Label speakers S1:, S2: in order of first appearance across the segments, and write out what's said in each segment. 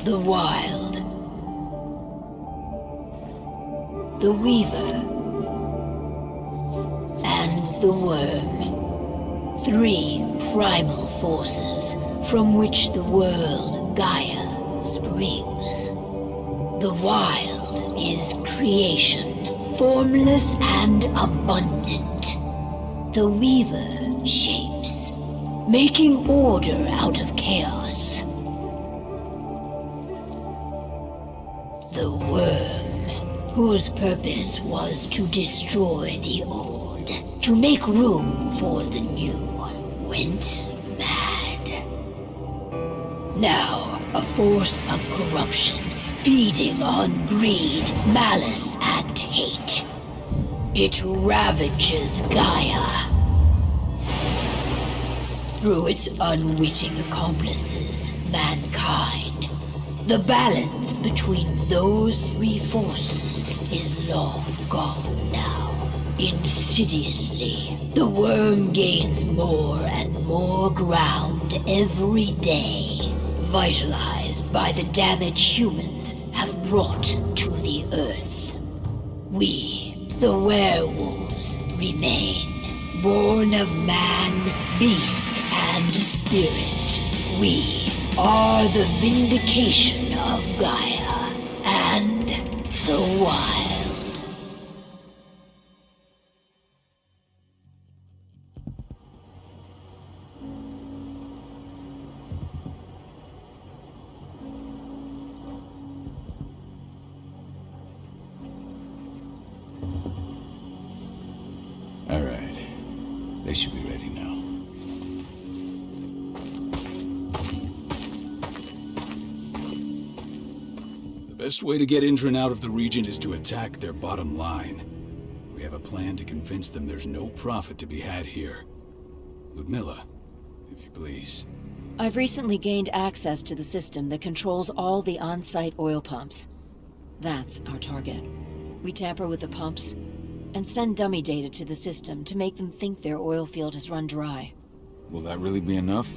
S1: The Wild. The Weaver. And the Worm. 3 primal forces from which the world, Gaia, springs. The Wild is creation, formless and abundant. The Weaver shapes, making order out of chaos. The Worm, whose purpose was to destroy the old, to make room for the new, went mad. Now, a force of corruption, feeding on greed, malice, and hate. It ravages Gaia. Through its unwitting accomplices, mankind, the balance between those 3 forces is long gone now. Insidiously, the Worm gains more and more ground every day, vitalized by the damage humans have brought to the Earth. We, the werewolves, remain, born of man, beast, and spirit. We are the vindication of Gaia and the Wild.
S2: All right. They should be ready now.
S3: The best way to get Indran out of the region is to attack their bottom line. We have a plan to convince them there's no profit to be had here. Ludmilla, if you please.
S4: I've recently gained access to the system that controls all the on-site oil pumps. That's our target. We tamper with the pumps and send dummy data to the system to make them think their oil field has run dry.
S2: Will that really be enough?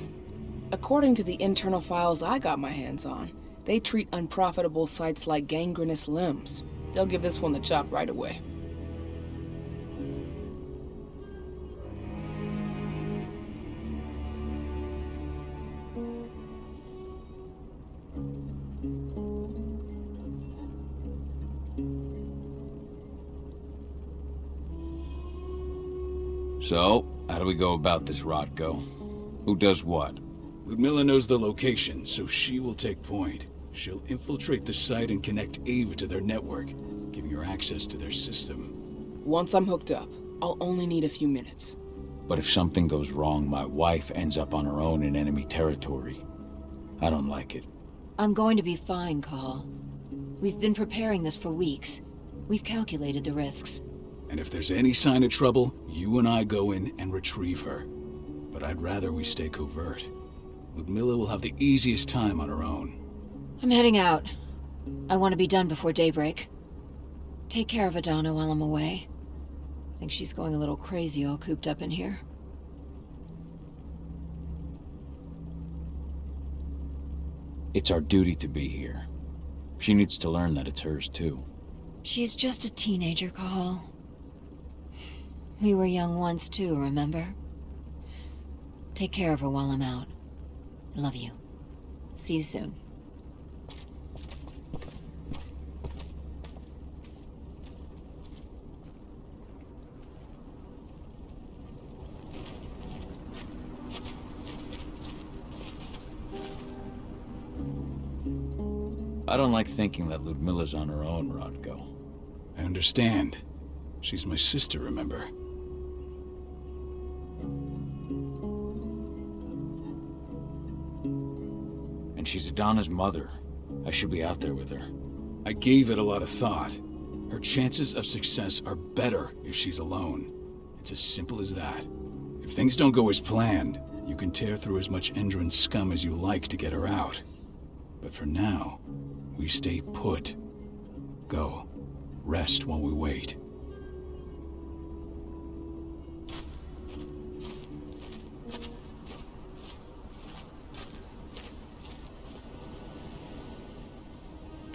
S5: According to the internal files I got my hands on, they treat unprofitable sites like gangrenous limbs. They'll give this one the chop right away.
S2: So, how do we go about this, Rotko? Who does what?
S3: Ludmilla knows the location, so she will take point. She'll infiltrate the site and connect Ava to their network, giving her access to their system.
S5: Once I'm hooked up, I'll only need a few minutes.
S2: But if something goes wrong, my wife ends up on her own in enemy territory. I don't like it.
S4: I'm going to be fine, Call. We've been preparing this for weeks. We've calculated the risks.
S3: And if there's any sign of trouble, you and I go in and retrieve her. But I'd rather we stay covert. Ludmilla will have the easiest time on her own.
S4: I'm heading out. I want to be done before daybreak. Take care of Adana while I'm away. I think she's going a little crazy all cooped up in here.
S2: It's our duty to be here. She needs to learn that it's hers too.
S4: She's just a teenager, Call. We were young once too, remember? Take care of her while I'm out. I love you. See you soon.
S2: I don't like thinking that Ludmilla's on her own, Rotko.
S3: I understand. She's my sister, remember?
S2: And she's Adana's mother. I should be out there with her.
S3: I gave it a lot of thought. Her chances of success are better if she's alone. It's as simple as that. If things don't go as planned, you can tear through as much Endron scum as you like to get her out. But for now, we stay put. Go. Rest while we wait.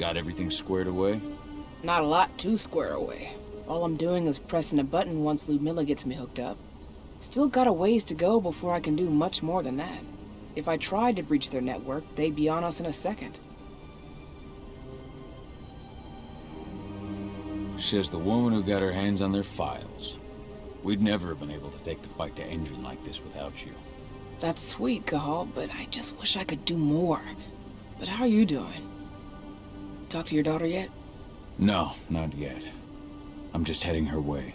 S2: Got everything squared away?
S5: Not a lot to square away. All I'm doing is pressing a button once Ludmilla gets me hooked up. Still got a ways to go before I can do much more than that. If I tried to breach their network, they'd be on us in a second.
S2: Says the woman who got her hands on their files. We'd never have been able to take the fight to Engine like this without you.
S5: That's sweet, Cahal, but I just wish I could do more. But how are you doing? Talk to your daughter yet?
S2: No, not yet. I'm just heading her way.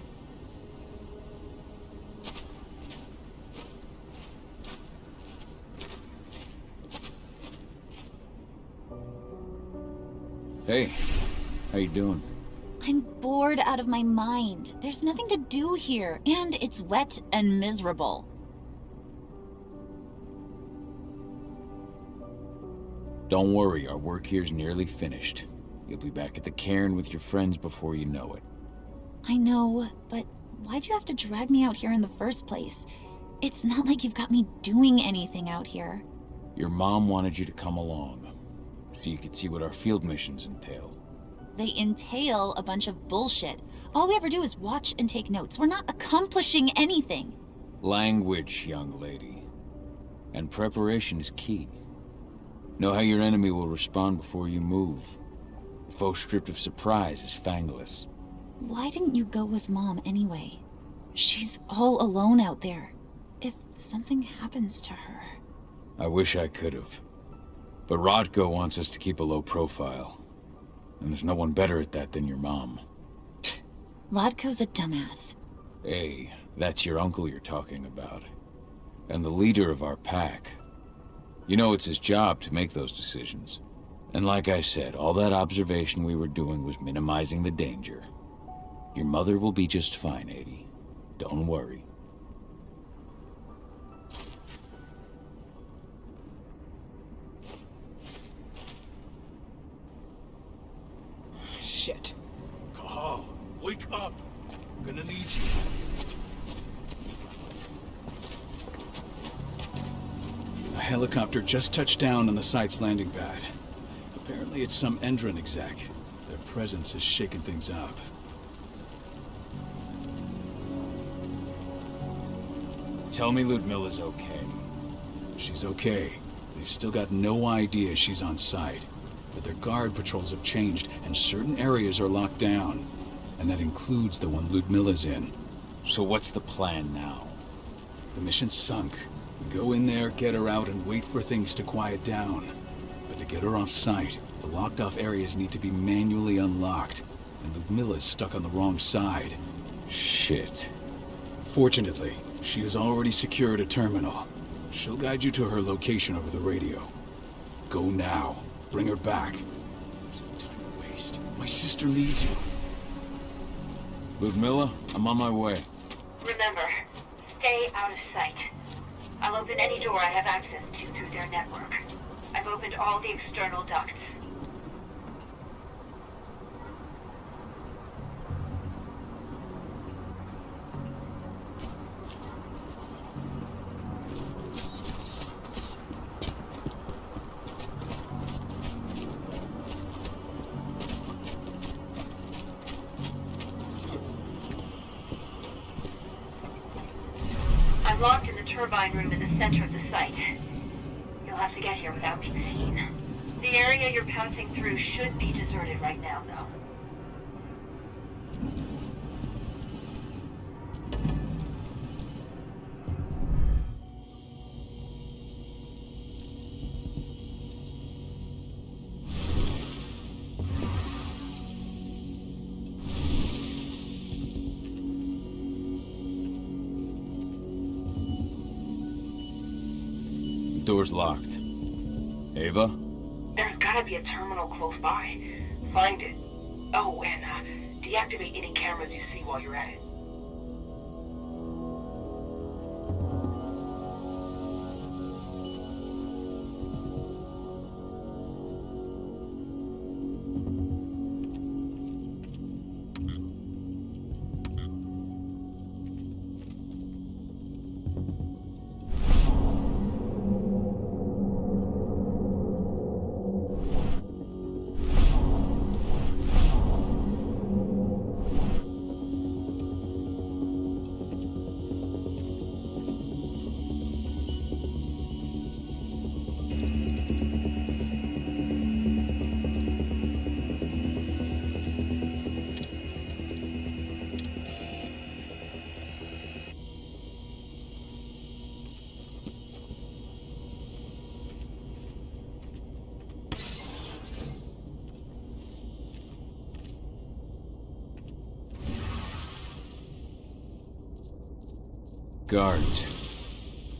S2: Hey, how you doing?
S6: I'm bored out of my mind. There's nothing to do here, and it's wet and miserable.
S2: Don't worry, our work here's nearly finished. You'll be back at the cairn with your friends before you know it.
S6: I know, but why'd you have to drag me out here in the first place? It's not like you've got me doing anything out here.
S2: Your mom wanted you to come along, so you could see what our field missions entail.
S6: They entail a bunch of bullshit. All we ever do is watch and take notes. We're not accomplishing anything.
S2: Language, young lady. And preparation is key. Know how your enemy will respond before you move. A foe stripped of surprise is fangless.
S6: Why didn't you go with Mom anyway? She's all alone out there. If something happens to her...
S2: I wish I could have. But Rodko wants us to keep a low profile. And there's no one better at that than your mom.
S6: Rodko's a dumbass.
S2: Hey, that's your uncle you're talking about. And the leader of our pack. You know it's his job to make those decisions. And like I said, all that observation we were doing was minimizing the danger. Your mother will be just fine, Adie. Don't worry.
S5: Shit.
S3: Cahal, wake up. I'm gonna need you. A helicopter just touched down on the site's landing pad. Apparently it's some Endron exec. Their presence has shaken things up.
S2: Tell me Ludmilla's okay.
S3: She's okay. They've still got no idea she's on site. But their guard patrols have changed, and certain areas are locked down. And that includes the one Ludmilla's in.
S2: So what's the plan now?
S3: The mission's sunk. We go in there, get her out, and wait for things to quiet down. But to get her off site, the locked-off areas need to be manually unlocked. And Ludmilla's stuck on the wrong side.
S2: Shit.
S3: Fortunately, she has already secured a terminal. She'll guide you to her location over the radio. Go now. Bring her back. There's no time to waste. My sister needs you.
S2: Ludmilla, I'm on my way.
S1: Remember, stay out of sight. I'll open any door I have access to through their network. I've opened all the external ducts. I'm locked in the turbine room in the center of the site. You'll have to get here without being seen. The area you're passing through should be deserted right now, though.
S2: Door's locked. Ava?
S1: There's gotta be a terminal close by. Find it. Oh, and deactivate any cameras you see while you're at it.
S2: guards.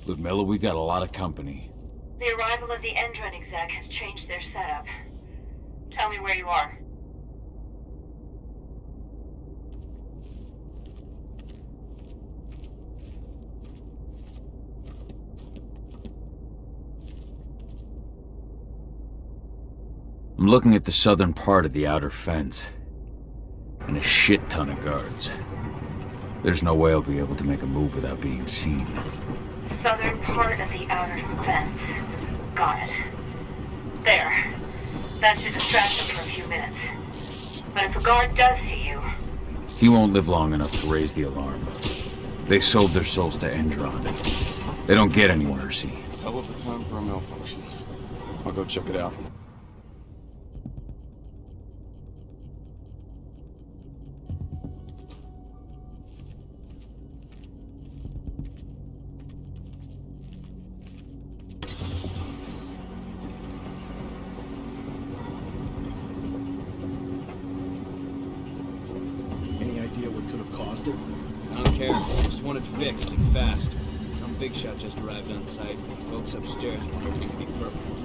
S2: Ludmilla, we've got a lot of company.
S7: The arrival of the Endron exec has changed their setup. Tell me where you are.
S2: I'm looking at the southern part of the outer fence. And a shit ton of guards. There's no way I'll be able to make a move without being seen.
S7: Southern part of the outer fence. Got it. There. That should distract them for a few minutes. But if a guard does see you...
S2: He won't live long enough to raise the alarm. They sold their souls to Endron. They don't get any mercy.
S8: Hell of a time for a malfunction. I'll go check it out.
S9: I don't care. I just want it fixed and fast. Some big shot just arrived on site. Folks upstairs want everything to be perfect.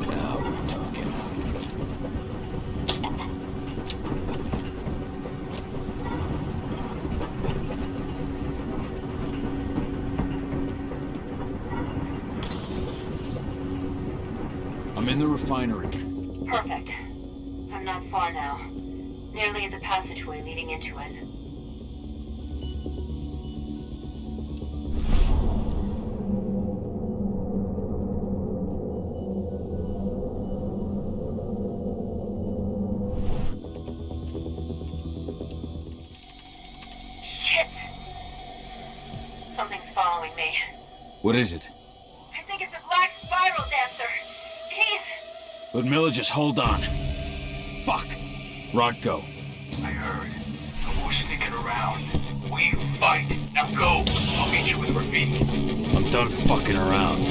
S2: Now we're talking. I'm in the refinery.
S7: Perfect. I'm not far now. Nearly at the passageway leading into it. Shit! Something's following me.
S2: What is it?
S7: I think it's a black spiral dancer. He's...
S2: Ludmilla, just hold on. Fuck. Rodko.
S10: I heard. No more sneaking around. We fight. Now go. I'll meet you with Rafiki.
S2: I'm done fucking around.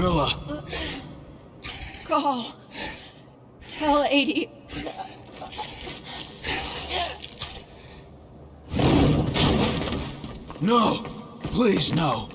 S3: Milla!
S4: Call. Tell 80.
S3: No! Please, no!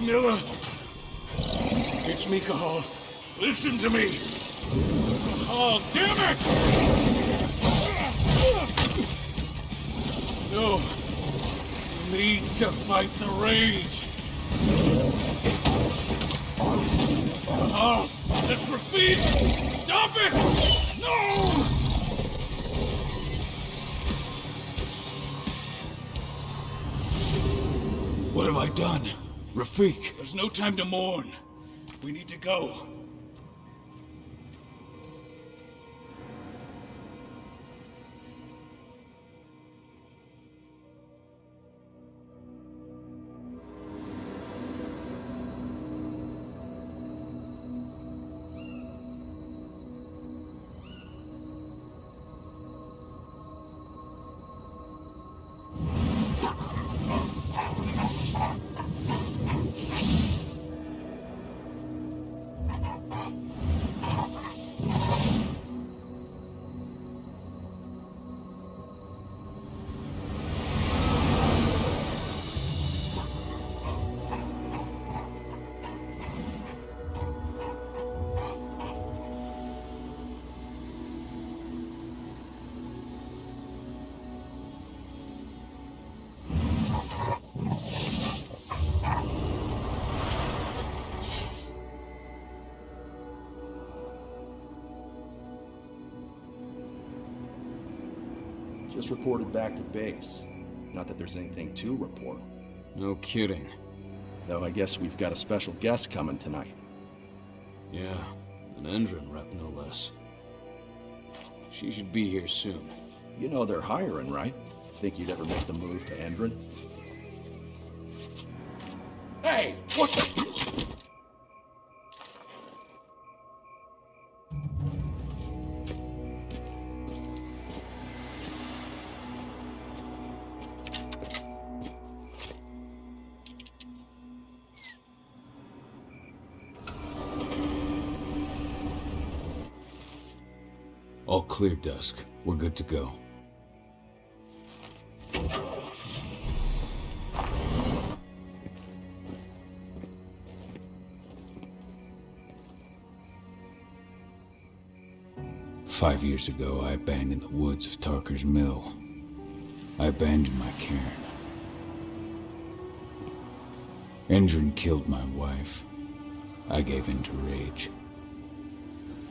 S3: Milla! It's me, Cahal. Listen to me! Cahal, damn it! No. You need to fight the rage. Cahal, that's Rafik! Stop it! No! What have I done? Rafik! There's no time to mourn. We need to go.
S8: Just reported back to base. Not that there's anything to report.
S9: No kidding.
S8: Though I guess we've got a special guest coming tonight.
S9: Yeah, an Endron rep no less. She should be here soon.
S8: You know they're hiring, right? Think you'd ever make the move to Endron? Hey! What the...
S2: All clear, Dusk. We're good to go. Five years ago, I abandoned the woods of Tarker's Mill. I abandoned my cairn. Endron killed my wife. I gave in to rage.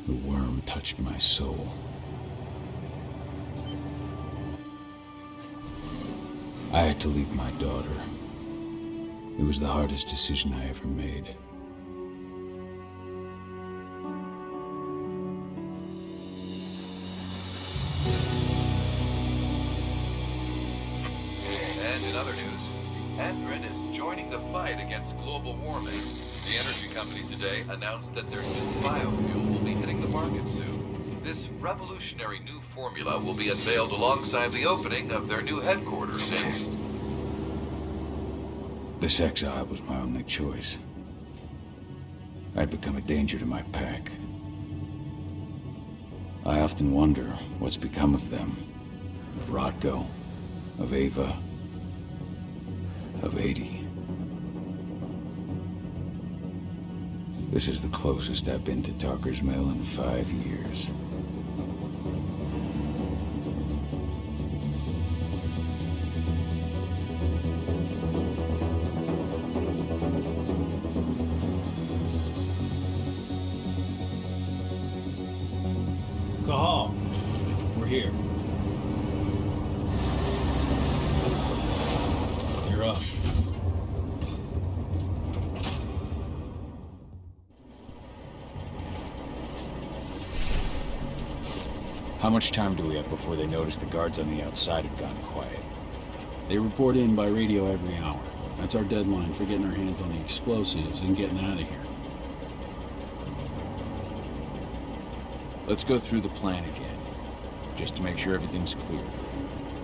S2: The worm touched my soul. I had to leave my daughter. It was the hardest decision I ever made.
S11: And in other news, Endron is joining the fight against global warming. The energy company today announced that their new biofuel will be hitting the market soon. This revolutionary new formula will be unveiled alongside the opening of their new headquarters in...
S2: This exile was my only choice. I'd become a danger to my pack. I often wonder what's become of them. Of Rodko, of Ava, of 80. This is the closest I've been to Talker's Mill in 5 years.
S3: Cahal, we're here. You're up.
S2: How much time do we have before they notice the guards on the outside have gone quiet?
S12: They report in by radio every hour. That's our deadline for getting our hands on the explosives and getting out of here.
S2: Let's go through the plan again, just to make sure everything's clear.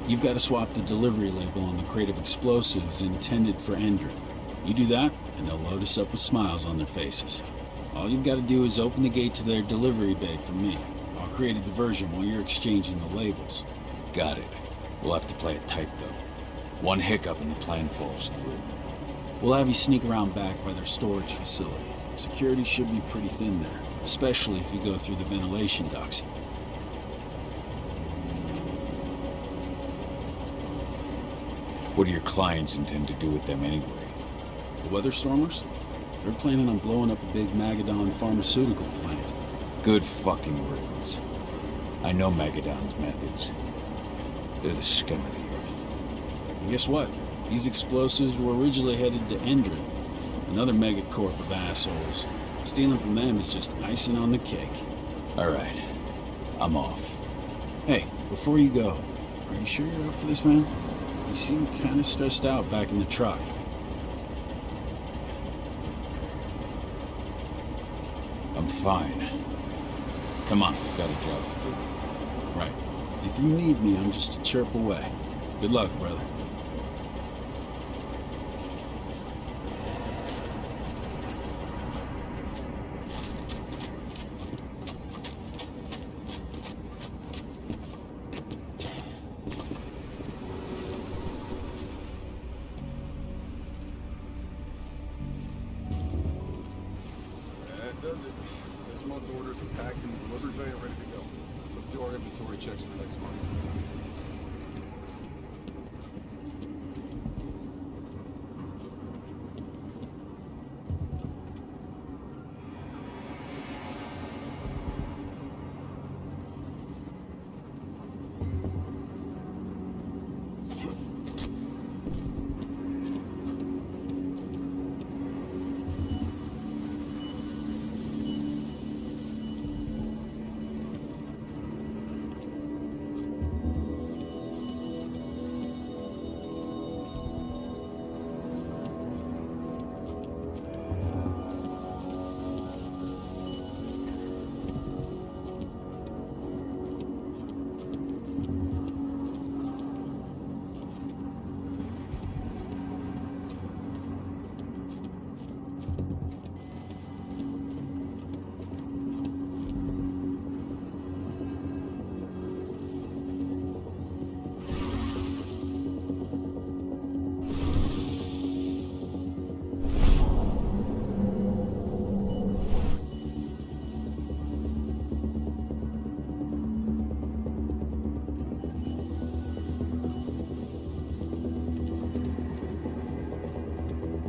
S12: You've got to swap the delivery label on the crate of explosives intended for Endrin. You do that, and they'll load us up with smiles on their faces. All you've got to do is open the gate to their delivery bay for me. I'll create a diversion while you're exchanging the labels.
S2: Got it. We'll have to play it tight, though. One hiccup and the plan falls through.
S12: We'll have you sneak around back by their storage facility. Security should be pretty thin there, especially if you go through the ventilation ducts.
S2: What do your clients intend to do with them anyway?
S12: The Weatherstormers? They're planning on blowing up a big Magadon pharmaceutical plant.
S2: Good fucking riddance. I know Magadon's methods. They're the scum of the earth.
S12: And guess what? These explosives were originally headed to Endrin, another megacorp of assholes. Stealing from them is just icing on the cake.
S2: All right. I'm off.
S12: Hey, before you go, are you sure you're up for this, man? You seem kind of stressed out back in the truck.
S2: I'm fine. Come on, we've got a job to do.
S12: Right. If you need me, I'm just a chirp away. Good luck, brother.
S8: That does it. This month's orders are packed in the delivery bay and ready to go. Let's do our inventory checks for next month.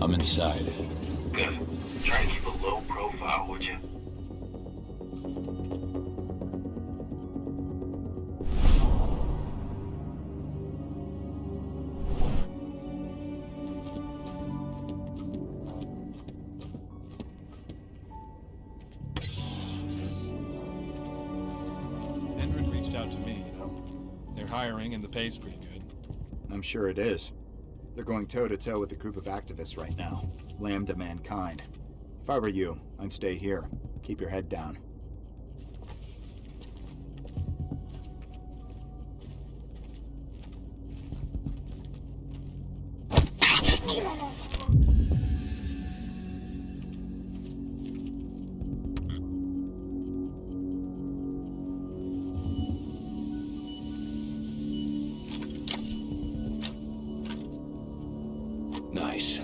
S2: I'm inside.
S10: Good. Try to keep a low profile, would you?
S13: Hendren reached out to me, you know. They're hiring and the pay's pretty good.
S14: I'm sure it is. They're going toe-to-toe with a group of activists right now. Lambda Mankind. If If I were you, I'd stay here. Keep your head down.
S2: Nice.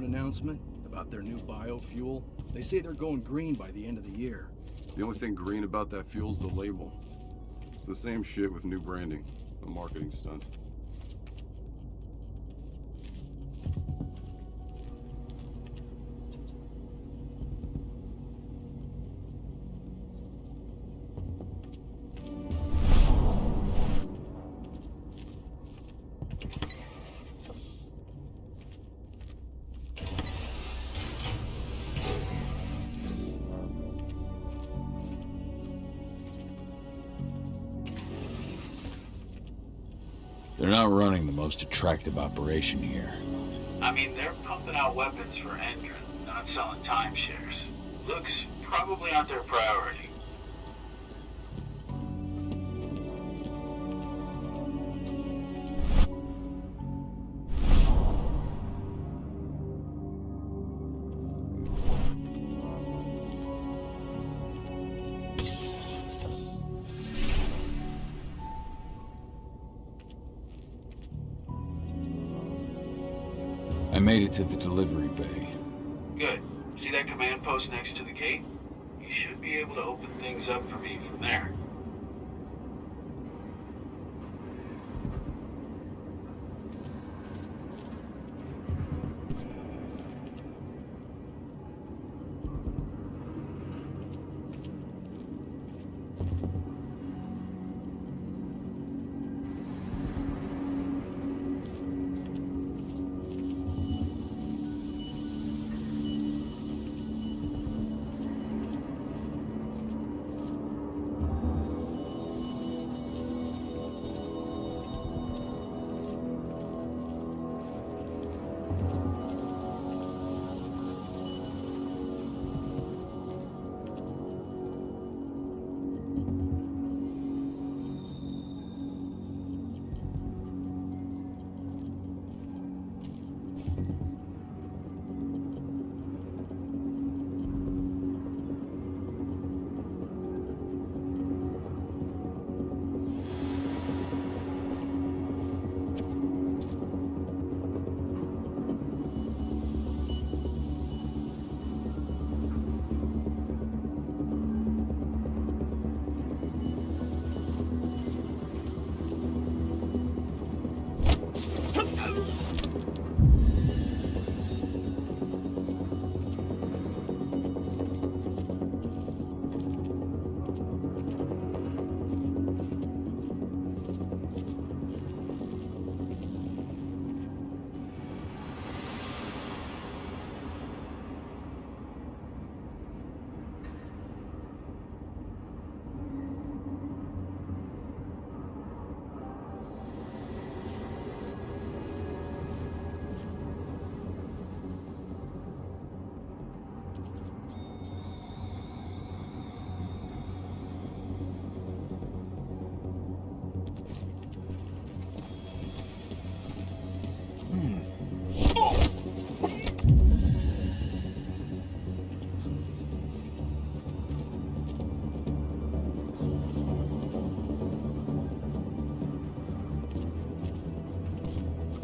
S8: Announcement about their new biofuel. They say they're going green by the end of the year.
S15: The only thing green about that fuel's the label. It's the same shit with new branding. A marketing stunt.
S2: They're not running the most attractive operation here.
S10: I mean, they're pumping out weapons for Endron, not selling timeshares. Looks probably aren't their priority.
S2: I made it to the delivery bay.
S10: Good. See that command post next to the gate? You should be able to open things up for me from there.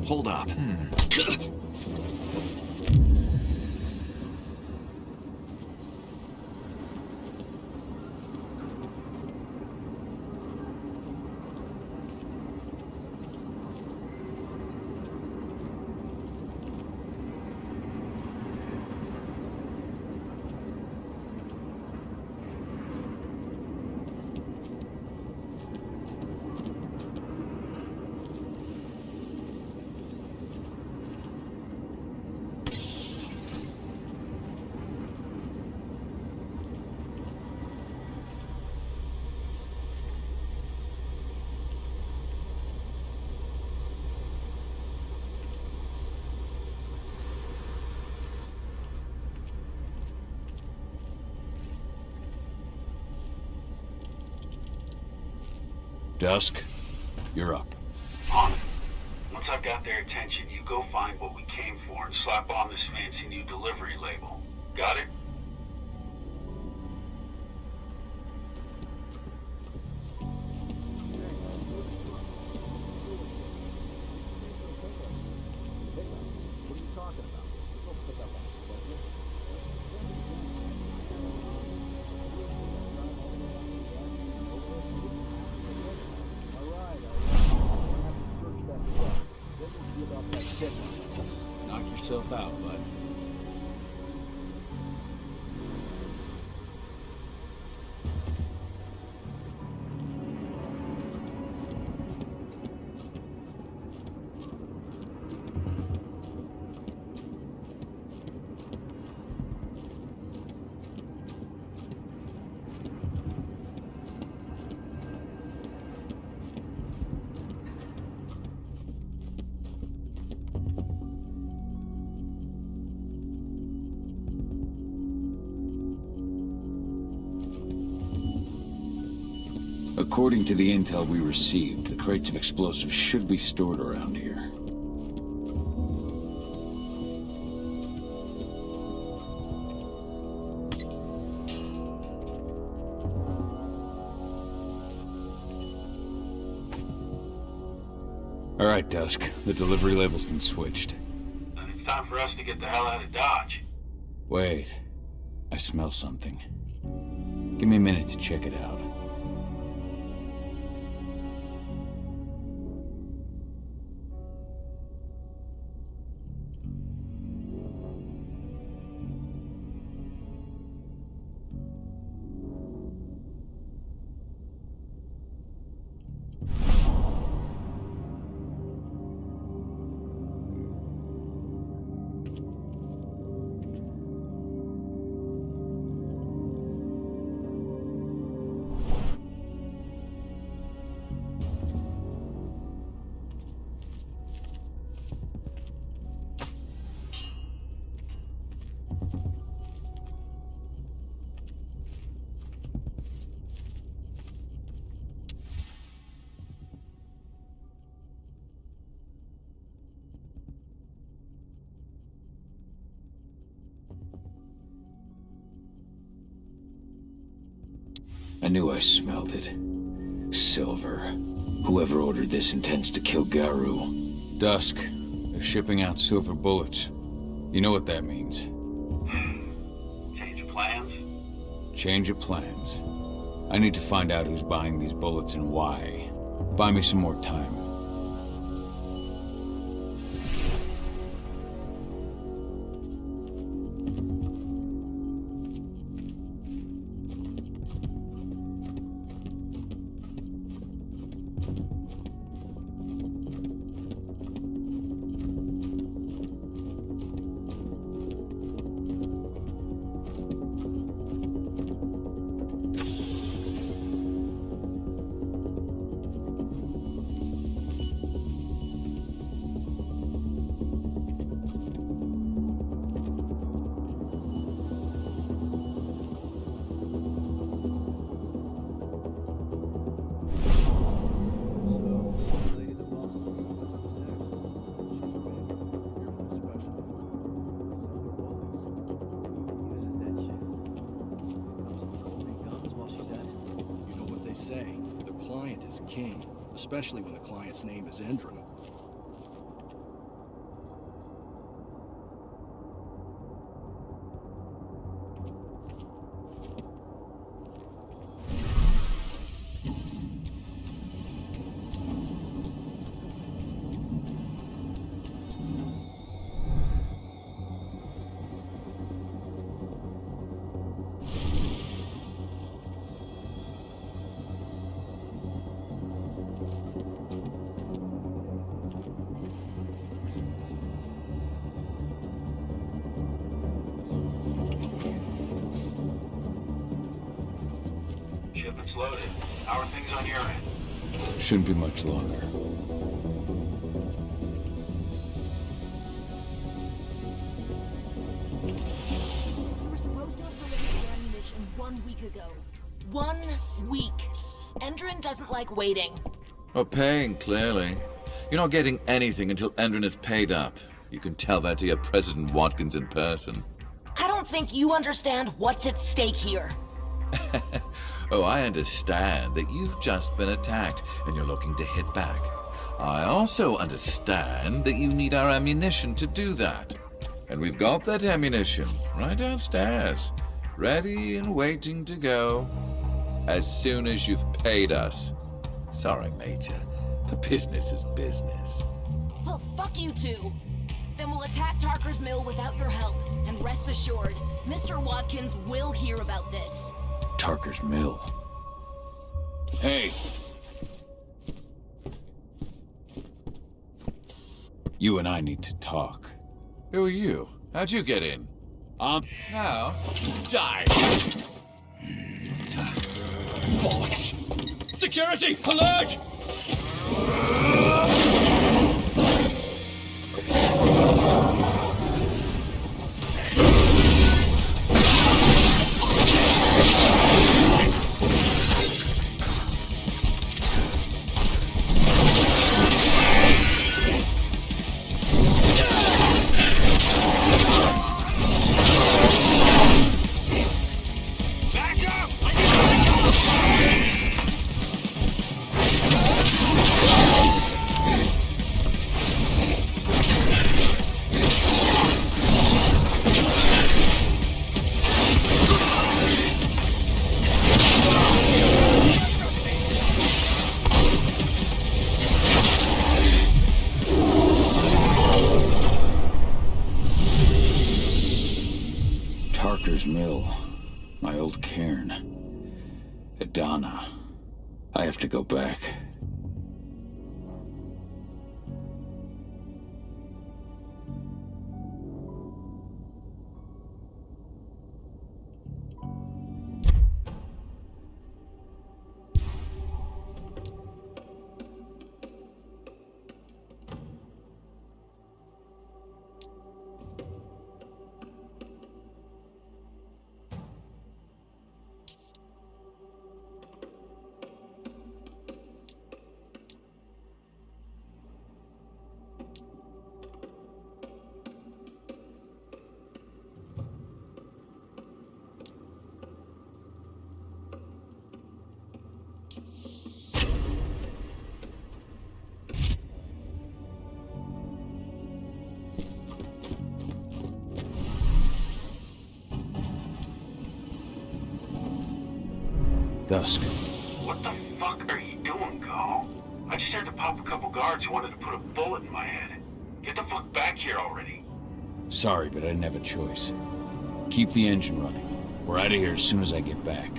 S16: Hold up.
S2: Dusk, you're up.
S10: On it. Once I've got their attention, you go find what we came for and slap on this fancy new delivery label. Got it?
S12: Knock yourself out, bud.
S2: According to the intel we received, the crates of explosives should be stored around here. All right, Dusk. The delivery label's been switched.
S10: Then it's time for us to get the hell out of Dodge.
S2: Wait. I smell something. Give me a minute to check it out. I knew I smelled it. Silver. Whoever ordered this intends to kill Garu. Dusk. They're shipping out silver bullets. You know what that means.
S10: Change of plans?
S2: Change of plans. I need to find out who's buying these bullets and why. Buy me some more time.
S16: Say, the client is king, especially when the client's name is Endron.
S10: loaded. How are things on your end?
S2: Shouldn't be much longer.
S16: We were supposed to have delivered the ammunition 1 week ago. 1 week. Endron doesn't like waiting.
S11: Well, paying, clearly. You're not getting anything until Endron is paid up. You can tell that to your President Watkins in person.
S16: I don't think you understand what's at stake here.
S11: Oh, I understand that you've just been attacked and you're looking to hit back. I also understand that you need our ammunition to do that. And we've got that ammunition right downstairs, ready and waiting to go as soon as you've paid us. Sorry, Major, but business is business.
S16: Well, fuck you two. Then we'll attack Tarker's mill without your help. And rest assured, Mr. Watkins will hear about this.
S2: Tarker's mill. Hey! You and I need to talk.
S11: Who are you? How'd you get in? Now, die!
S9: Bollocks! Security, alert!
S2: Tarker's mill. My old cairn. Adana. I have to go back. Dusk.
S10: What the fuck are you doing, Gal? I just had to pop a couple guards who wanted to put a bullet in my head. Get the fuck back here already.
S2: Sorry, but I didn't have a choice. Keep the engine running. We're out of here as soon as I get back.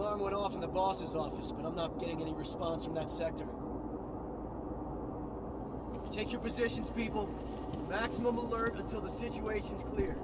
S17: alarm went off in the boss's office, but I'm not getting any response from that sector. Take your positions, people. Maximum alert until the situation's clear.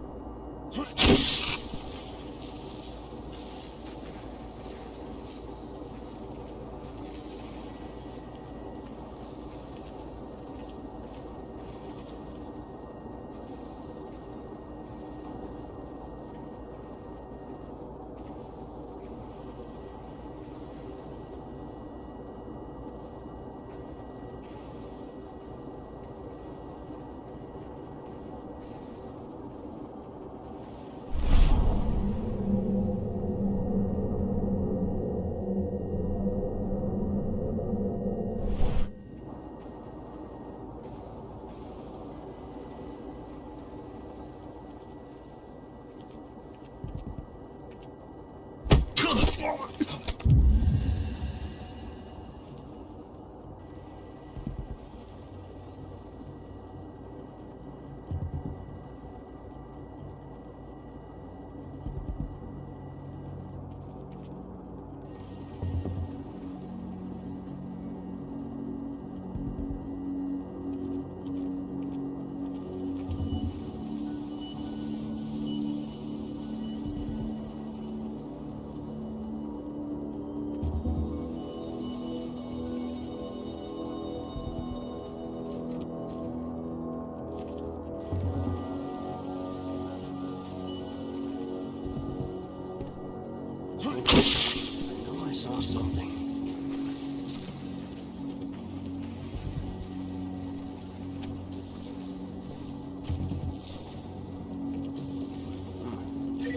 S17: I saw something.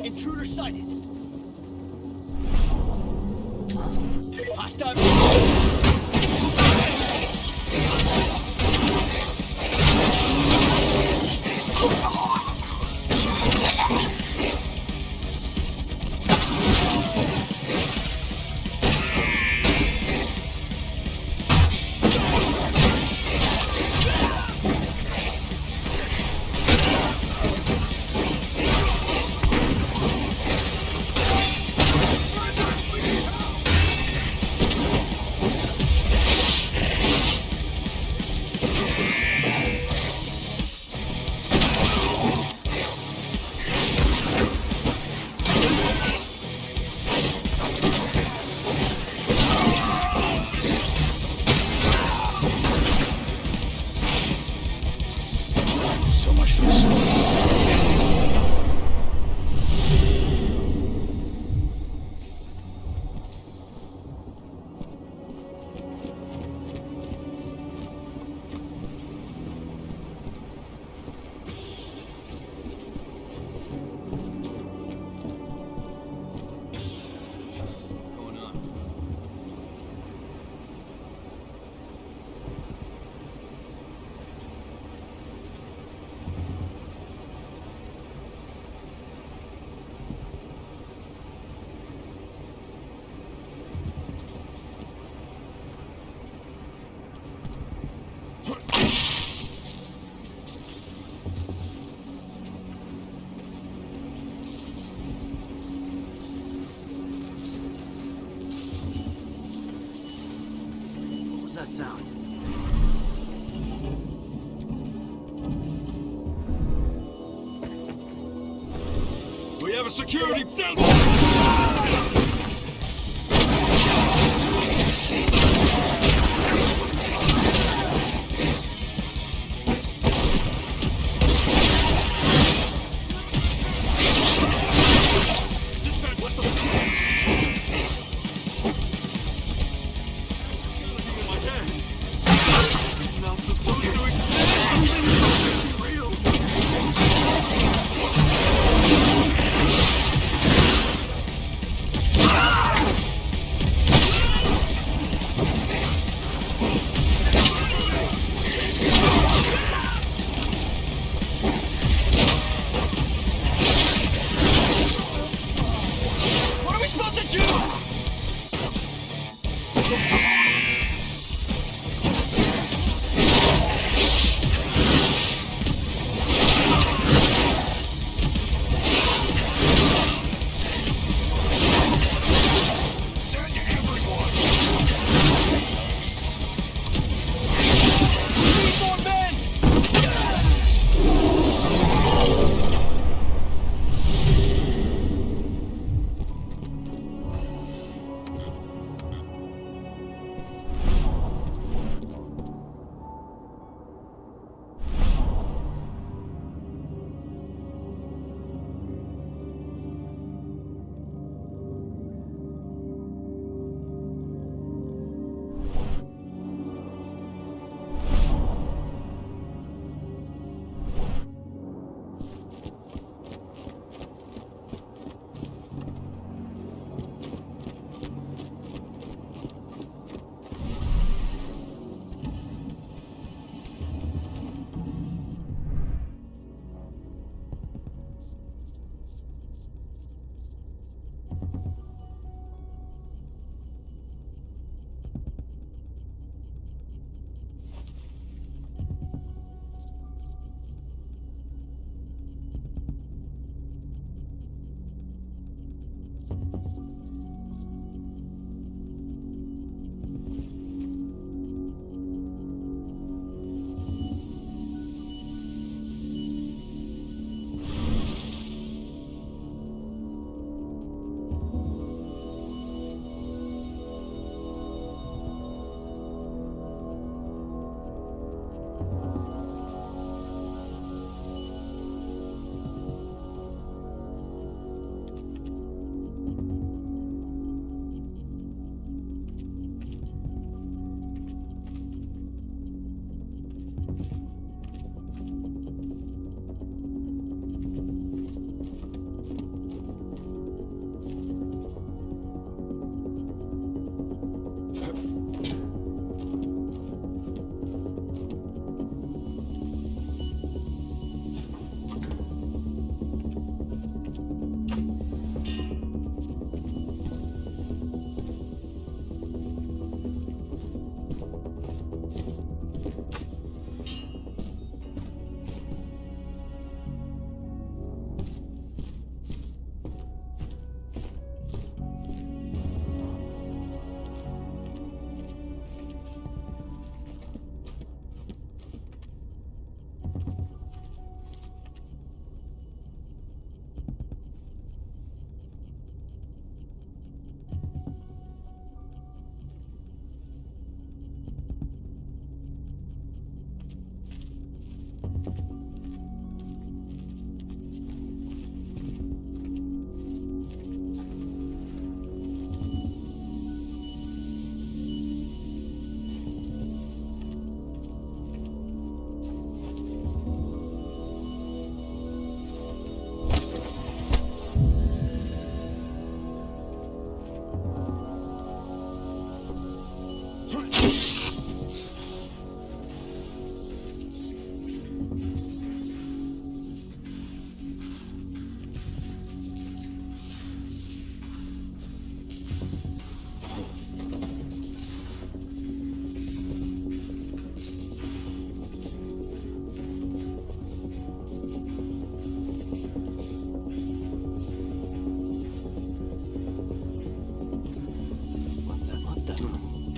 S17: Intruder sighted. Hostile. That sound?
S13: We have a security cell!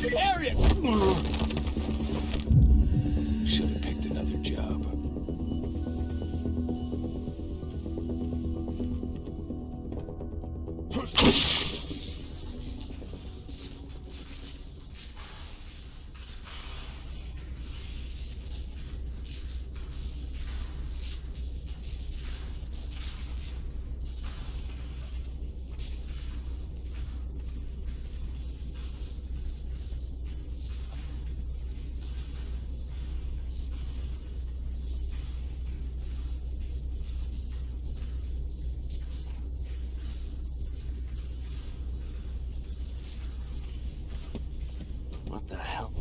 S17: Harriet!
S3: Should have picked another job.
S17: What the hell?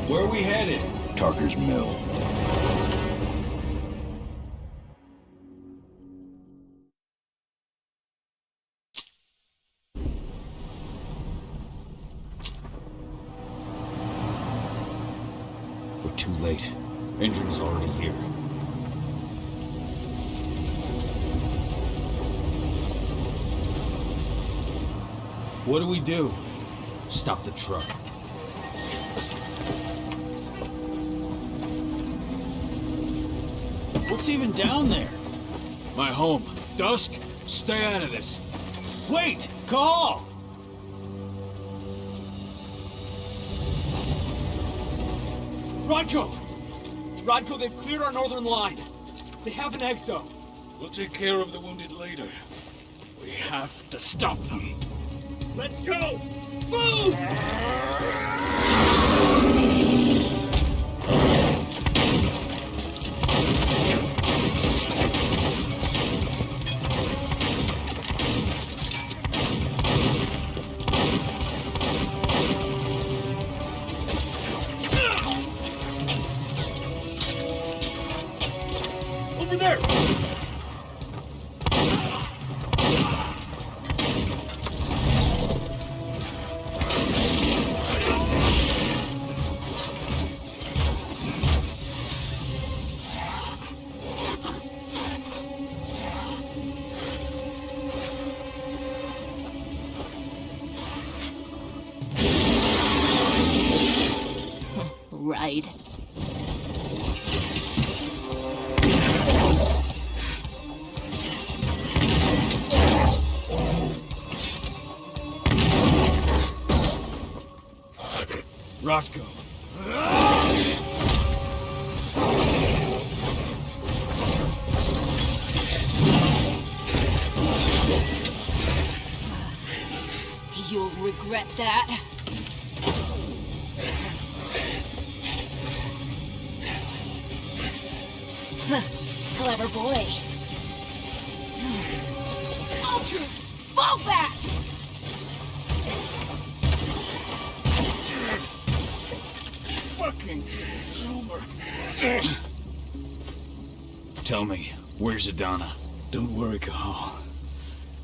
S12: Where are we headed?
S2: Tarker's Mill.
S3: We're too late. Engine is already here.
S12: What do we do?
S3: Stop the truck.
S12: What's even down there?
S3: My home. Dusk, stay out of this.
S12: Wait! Call!
S17: Rodko! Rodko, they've cleared our northern line. They have an exo.
S3: We'll take care of the wounded later. We have to stop them.
S17: Let's go! Move! Over there!
S1: Right.
S3: Rodko.
S1: You'll regret that. Clever boy. Ultra, fall back!
S3: Fucking Silver. Tell me, where's Adana? Don't worry, Cahal.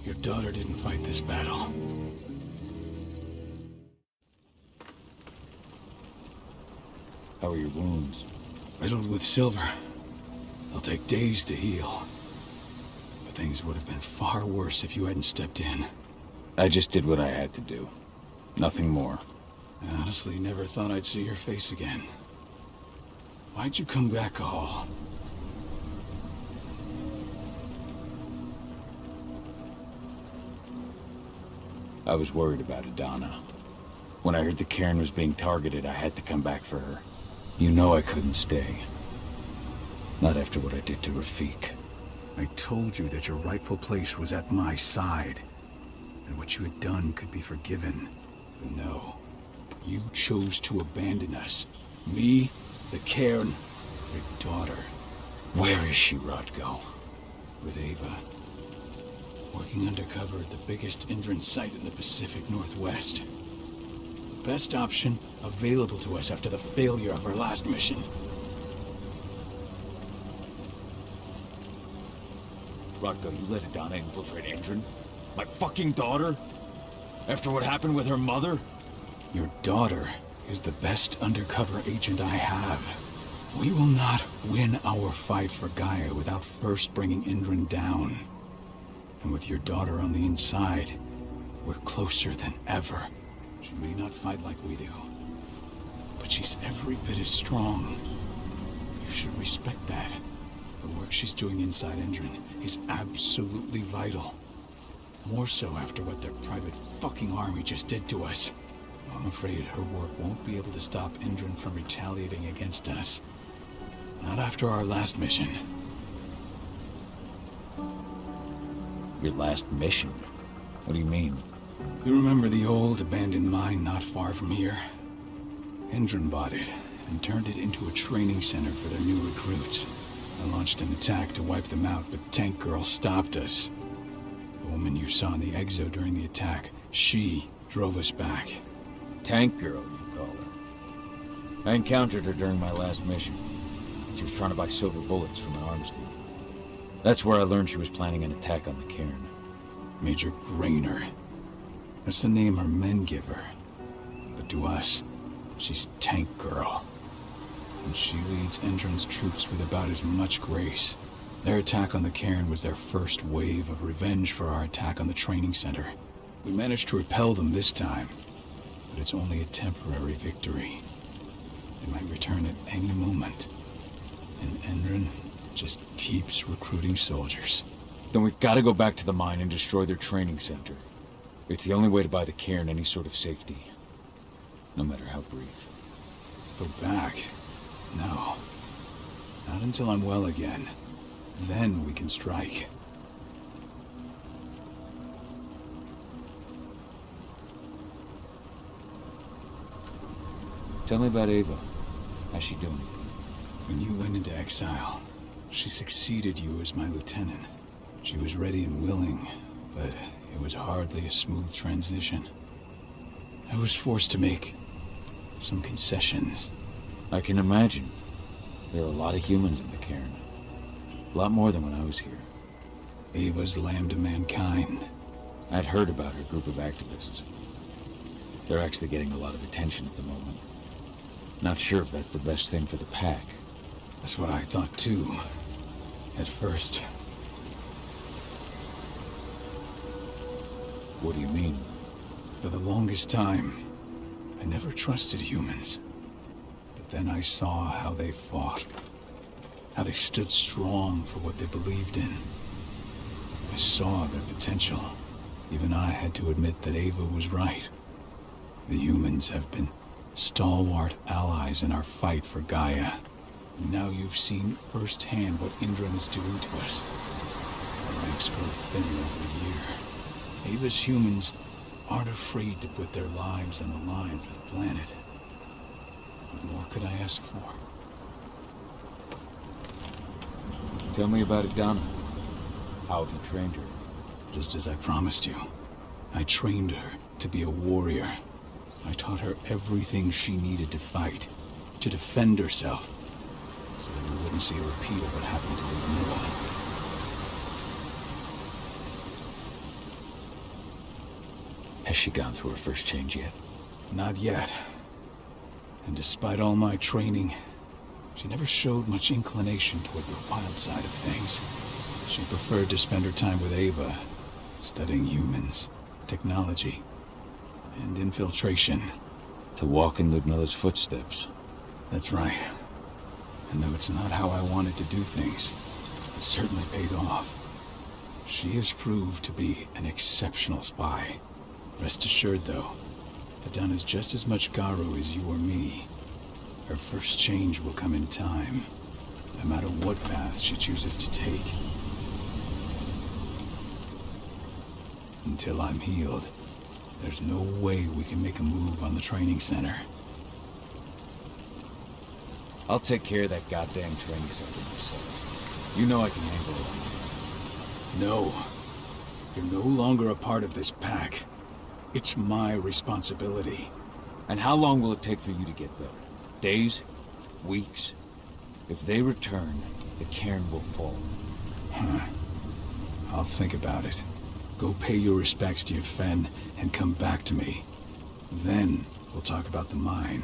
S3: Your daughter didn't fight this battle.
S2: How are your wounds?
S3: Riddled with silver. They'll take days to heal. But things would have been far worse if you hadn't stepped in.
S2: I just did what I had to do. Nothing more.
S3: I honestly never thought I'd see your face again. Why'd you come back all?
S2: I was worried about Adana. When I heard the cairn was being targeted, I had to come back for her. You know I couldn't stay. Not after what I did to Rafik.
S3: I told you that your rightful place was at my side. And what you had done could be forgiven. But no. You chose to abandon us. Me, the cairn, your daughter.
S2: Where is she, Rodko?
S3: With Ava. Working undercover at the biggest Indran site in the Pacific Northwest. The best option available to us after the failure of our last mission.
S2: Rodko, you let Adana infiltrate Indran? My fucking daughter? After what happened with her mother?
S3: Your daughter is the best undercover agent I have. We will not win our fight for Gaia without first bringing Indran down. And with your daughter on the inside, we're closer than ever. She may not fight like we do, but she's every bit as strong. You should respect that. The work she's doing inside Indran is absolutely vital. More so after what their private fucking army just did to us. I'm afraid her work won't be able to stop Indran from retaliating against us. Not after our last mission.
S2: Your last mission? What do you mean?
S3: You remember the old abandoned mine not far from here? Indran bought it and turned it into a training center for their new recruits. I launched an attack to wipe them out, but Tank Girl stopped us. The woman you saw in the exo during the attack, she drove us back.
S2: Tank Girl, you call her. I encountered her during my last mission. She was trying to buy silver bullets from an arms dealer. That's where I learned she was planning an attack on the cairn.
S3: Major Grainer. That's the name her men give her. But to us, she's Tank Girl. And she leads Indran's troops with about as much grace. Their attack on the cairn was their first wave of revenge for our attack on the training center. We managed to repel them this time, but it's only a temporary victory. They might return at any moment. And Indran just keeps recruiting soldiers.
S2: Then we've got to go back to the mine and destroy their training center. It's the only way to buy the cairn any sort of safety. No matter how brief.
S3: Go back? No. Not until I'm well again. Then we can strike.
S2: Tell me about Ava. How's she doing?
S3: When you went into exile, she succeeded you as my lieutenant. She was ready and willing, but it was hardly a smooth transition. I was forced to make some concessions.
S2: I can imagine. There are a lot of humans in the cairn. A lot more than when I was here.
S3: Ava's lamb to mankind.
S2: I'd heard about her group of activists. They're actually getting a lot of attention at the moment. Not sure if that's the best thing for the pack.
S3: That's what I thought too. At first.
S2: What do you mean?
S3: For the longest time, I never trusted humans. But then I saw how they fought. How they stood strong for what they believed in. I saw their potential. Even I had to admit that Ava was right. The humans have been stalwart allies in our fight for Gaia. And now you've seen firsthand what Indran is doing to us. Our ranks grow thinner every year. Ava's humans aren't afraid to put their lives on the line for the planet. What more could I ask for?
S2: Tell me about Adana. How have you trained her?
S3: Just as I promised you. I trained her to be a warrior. I taught her everything she needed to fight, to defend herself, so that we wouldn't see a repeat of what happened to Ludmilla.
S2: Has she gone through her first change yet?
S3: Not yet. And despite all my training, she never showed much inclination toward the wild side of things. She preferred to spend her time with Ava, studying humans, technology, and infiltration.
S2: To walk in Ludmilla's footsteps.
S3: That's right. And though it's not how I wanted to do things, it certainly paid off. She has proved to be an exceptional spy. Rest assured, though, Adana is just as much Garu as you or me. Her first change will come in time, no matter what path she chooses to take. Until I'm healed, there's no way we can make a move on the training center.
S2: I'll take care of that goddamn training center myself. You know I can handle it.
S3: No. You're no longer a part of this pack. It's my responsibility.
S2: And how long will it take for you to get there? Days? Weeks? If they return, the cairn will fall.
S3: Huh. I'll think about it. Go pay your respects to your Fen and come back to me. Then we'll talk about the mine.